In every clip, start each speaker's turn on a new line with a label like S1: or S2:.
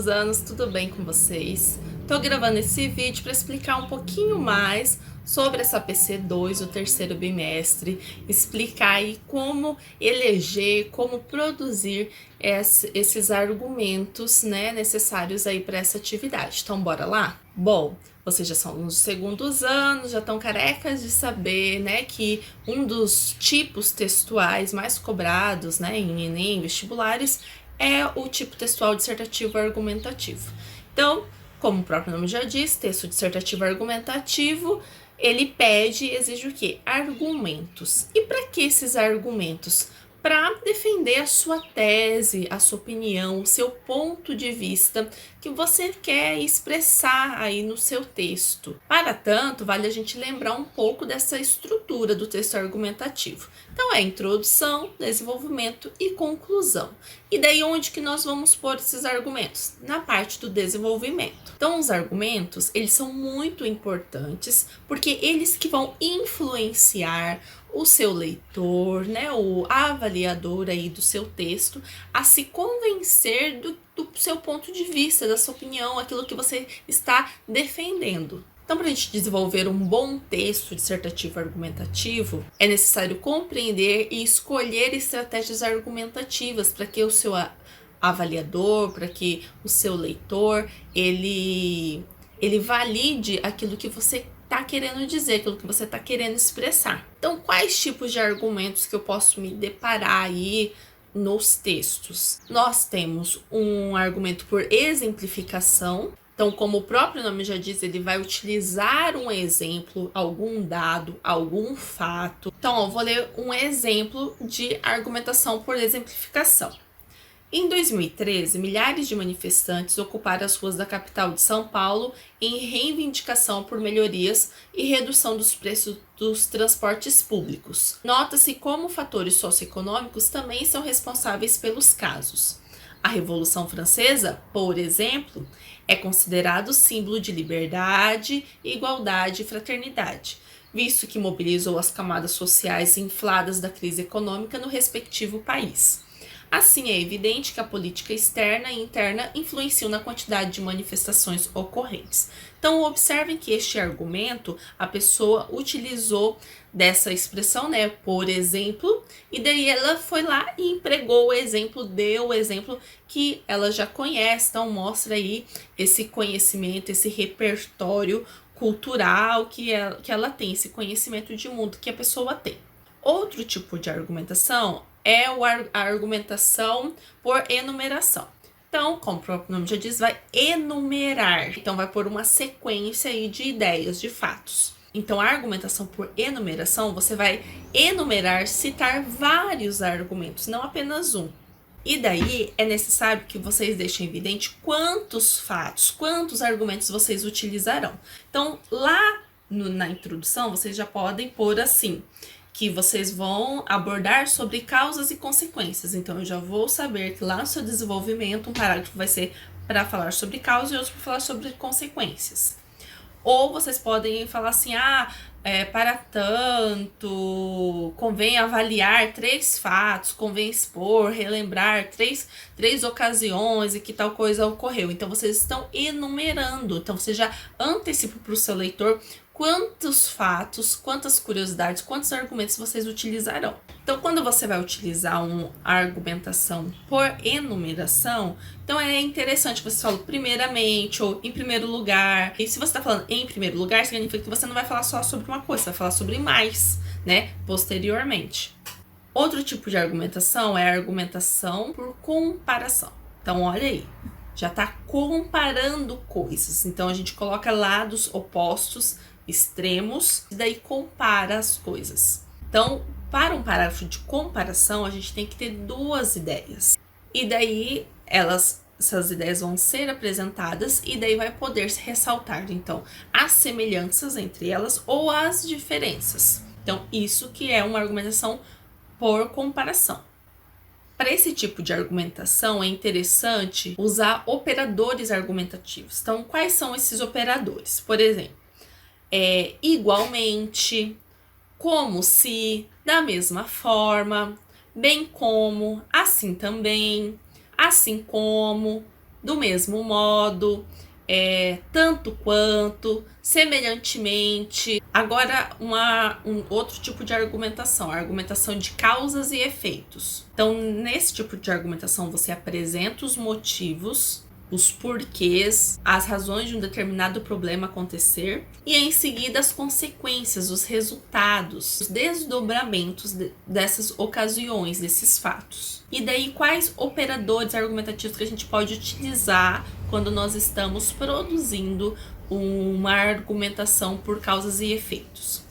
S1: meus anos, tudo bem com vocês? Tô gravando esse vídeo para explicar um pouquinho mais sobre essa PC2, o terceiro bimestre, explicar aí como eleger, como produzir esses argumentos, né, necessários aí para essa atividade. Então, bora lá? Bom, vocês já são nos segundos anos, já estão carecas de saber, né, que um dos tipos textuais mais cobrados, né, em Enem, vestibulares, é o tipo textual dissertativo argumentativo. Então, como o próprio nome já diz, texto dissertativo argumentativo, ele pede e exige o quê? Argumentos. E para que esses argumentos? Para defender a sua tese, a sua opinião, o seu ponto de vista que você quer expressar aí no seu texto. Para tanto, vale a gente lembrar um pouco dessa estrutura do texto argumentativo. Então, é introdução, desenvolvimento e conclusão. E daí, onde que nós vamos pôr esses argumentos? Na parte do desenvolvimento. Então, os argumentos, eles são muito importantes, porque eles que vão influenciar o seu leitor, né, o avaliador aí do seu texto, a se convencer do seu ponto de vista, da sua opinião, aquilo que você está defendendo. Então, para a gente desenvolver um bom texto dissertativo argumentativo, é necessário compreender e escolher estratégias argumentativas para que o seu avaliador, para que o seu leitor, ele valide aquilo que você está querendo dizer, aquilo que você está querendo expressar. Então, quais tipos de argumentos que eu posso me deparar aí nos textos? Nós temos um argumento por exemplificação. Então, como o próprio nome já diz, ele vai utilizar um exemplo, algum dado, algum fato. Então, eu vou ler um exemplo de argumentação por exemplificação. Em 2013, milhares de manifestantes ocuparam as ruas da capital de São Paulo em reivindicação por melhorias e redução dos preços dos transportes públicos. Nota-se como fatores socioeconômicos também são responsáveis pelos casos. A Revolução Francesa, por exemplo, é considerado símbolo de liberdade, igualdade e fraternidade, visto que mobilizou as camadas sociais infladas da crise econômica no respectivo país. Assim, é evidente que a política externa e interna influenciam na quantidade de manifestações ocorrentes. Então, observem que este argumento, a pessoa utilizou dessa expressão, né, por exemplo, e daí ela foi lá e empregou o exemplo, deu o exemplo que ela já conhece, então mostra aí esse conhecimento, esse repertório cultural que ela tem, esse conhecimento de mundo que a pessoa tem. Outro tipo de argumentação é a argumentação por enumeração. Então, como o próprio nome já diz, vai enumerar. Então, vai por uma sequência aí de ideias, de fatos. Então, a argumentação por enumeração, você vai enumerar, citar vários argumentos, não apenas um. E daí, é necessário que vocês deixem evidente quantos fatos, quantos argumentos vocês utilizarão. Então, lá na introdução, vocês já podem pôr assim, que vocês vão abordar sobre causas e consequências. Então, eu já vou saber que lá no seu desenvolvimento, um parágrafo vai ser para falar sobre causa e outro para falar sobre consequências. Ou vocês podem falar assim, para tanto, convém avaliar 3 fatos, convém expor, relembrar três ocasiões e que tal coisa ocorreu. Então, vocês estão enumerando. Então, você já antecipa para o seu leitor quantos fatos, quantas curiosidades, quantos argumentos vocês utilizarão. Então, quando você vai utilizar uma argumentação por enumeração, então é interessante você falar primeiramente ou em primeiro lugar. E se você está falando em primeiro lugar, significa que você não vai falar só sobre uma coisa, você vai falar sobre mais, né, posteriormente. Outro tipo de argumentação é a argumentação por comparação. Então, olha aí, já está comparando coisas. Então, a gente coloca lados opostos, extremos, e daí compara as coisas. Então, para um parágrafo de comparação, a gente tem que ter 2 ideias. E daí, essas ideias vão ser apresentadas e daí vai poder se ressaltar, então, as semelhanças entre elas ou as diferenças. Então, isso que é uma argumentação por comparação. Para esse tipo de argumentação, é interessante usar operadores argumentativos. Então, quais são esses operadores? Por exemplo, igualmente, como se, da mesma forma, bem como, assim também, assim como, do mesmo modo, tanto quanto, semelhantemente. Agora, um outro tipo de argumentação, a argumentação de causas e efeitos. Então, nesse tipo de argumentação, você apresenta os motivos, os porquês, as razões de um determinado problema acontecer e em seguida as consequências, os resultados, os desdobramentos dessas ocasiões, desses fatos. E daí quais operadores argumentativos que a gente pode utilizar quando nós estamos produzindo uma argumentação por causas e efeitos.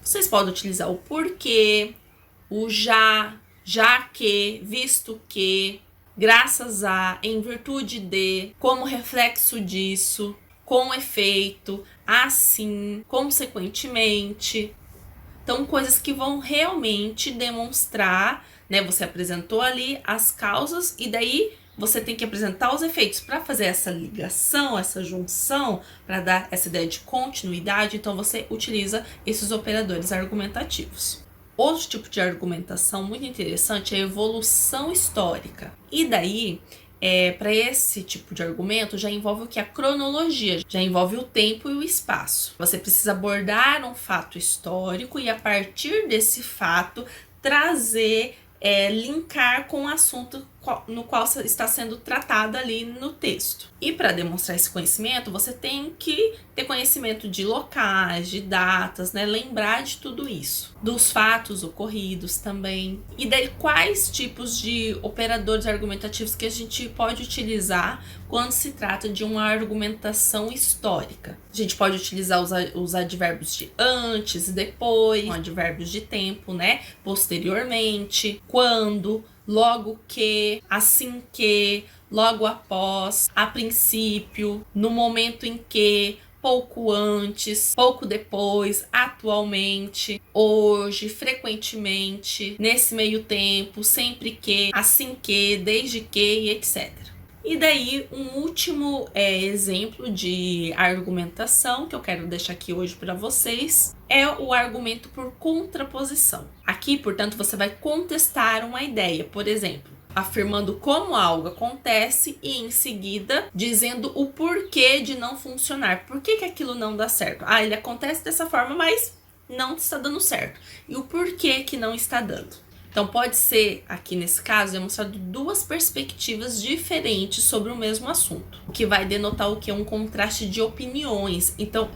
S1: Vocês podem utilizar o porquê, o já que, visto que, graças a, em virtude de, como reflexo disso, com efeito, assim, consequentemente. Então, coisas que vão realmente demonstrar, né? Você apresentou ali as causas e daí você tem que apresentar os efeitos para fazer essa ligação, essa junção, para dar essa ideia de continuidade. Então, você utiliza esses operadores argumentativos. Outro tipo de argumentação muito interessante é a evolução histórica. E daí, para esse tipo de argumento, já envolve o que? A cronologia, já envolve o tempo e o espaço. Você precisa abordar um fato histórico e, a partir desse fato, trazer, linkar com o assunto no qual está sendo tratado ali no texto. E para demonstrar esse conhecimento, você tem que ter conhecimento de locais, de datas, né? Lembrar de tudo isso, dos fatos ocorridos também. E daí, quais tipos de operadores argumentativos que a gente pode utilizar quando se trata de uma argumentação histórica? A gente pode utilizar os advérbios de antes e depois, advérbios de tempo, né? Posteriormente, quando, logo que, assim que, logo após, a princípio, no momento em que, pouco antes, pouco depois, atualmente, hoje, frequentemente, nesse meio tempo, sempre que, assim que, desde que e etc. E daí, um último exemplo de argumentação que eu quero deixar aqui hoje para vocês é o argumento por contraposição. Aqui, portanto, você vai contestar uma ideia, por exemplo, afirmando como algo acontece e em seguida dizendo o porquê de não funcionar. Por que aquilo não dá certo? Ele acontece dessa forma, mas não está dando certo. E o porquê que não está dando? Então, pode ser, aqui nesse caso, demonstrado duas perspectivas diferentes sobre o mesmo assunto, o que vai denotar o que é um contraste de opiniões. Então,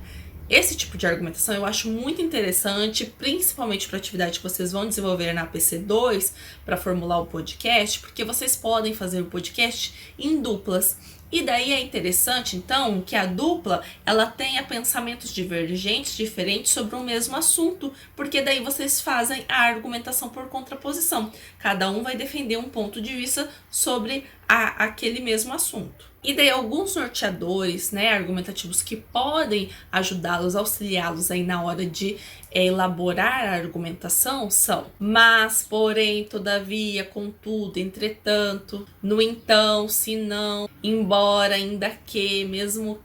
S1: esse tipo de argumentação eu acho muito interessante, principalmente para a atividade que vocês vão desenvolver na PC2 para formular o podcast, porque vocês podem fazer o podcast em duplas. E daí é interessante, então, que a dupla, ela tenha pensamentos divergentes, diferentes sobre o mesmo assunto, porque daí vocês fazem a argumentação por contraposição. Cada um vai defender um ponto de vista sobre aquele mesmo assunto. E daí alguns norteadores, né, argumentativos que podem ajudá-los, auxiliá-los aí na hora de elaborar a argumentação são: mas, porém, todavia, contudo, entretanto, no então, se não, embora, ainda que, mesmo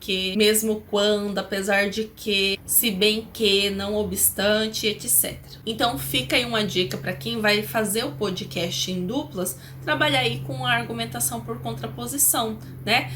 S1: quando, apesar de que, se bem que, não obstante, etc. Então fica aí uma dica para quem vai fazer o podcast em duplas, trabalhar aí com a argumentação por contraposição, né?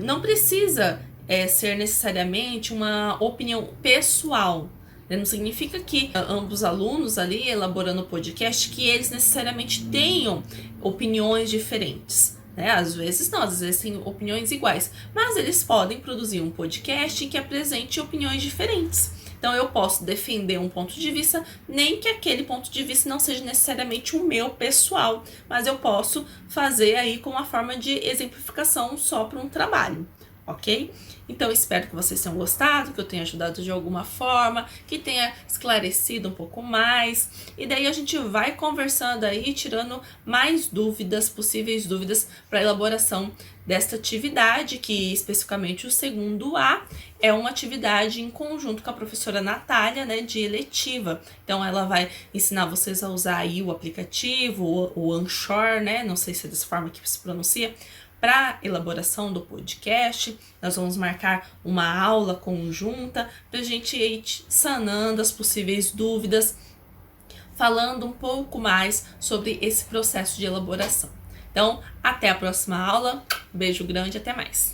S1: Não precisa ser necessariamente uma opinião pessoal. Não significa que ambos os alunos ali elaborando o podcast, que eles necessariamente tenham opiniões diferentes. Né? Às vezes não, às vezes têm opiniões iguais, mas eles podem produzir um podcast que apresente opiniões diferentes. Então eu posso defender um ponto de vista, nem que aquele ponto de vista não seja necessariamente o meu pessoal, mas eu posso fazer aí com uma forma de exemplificação só para um trabalho, ok? Então espero que vocês tenham gostado, que eu tenha ajudado de alguma forma, que tenha esclarecido um pouco mais. E daí a gente vai conversando aí, tirando mais dúvidas, possíveis dúvidas para a elaboração desta atividade, que especificamente o segundo A é uma atividade em conjunto com a professora Natália, né, de eletiva. Então ela vai ensinar vocês a usar aí o aplicativo, o Anchor, né, não sei se é dessa forma que se pronuncia, para elaboração do podcast. Nós vamos marcar uma aula conjunta para a gente ir sanando as possíveis dúvidas, falando um pouco mais sobre esse processo de elaboração. Então, até a próxima aula. Beijo grande, até mais!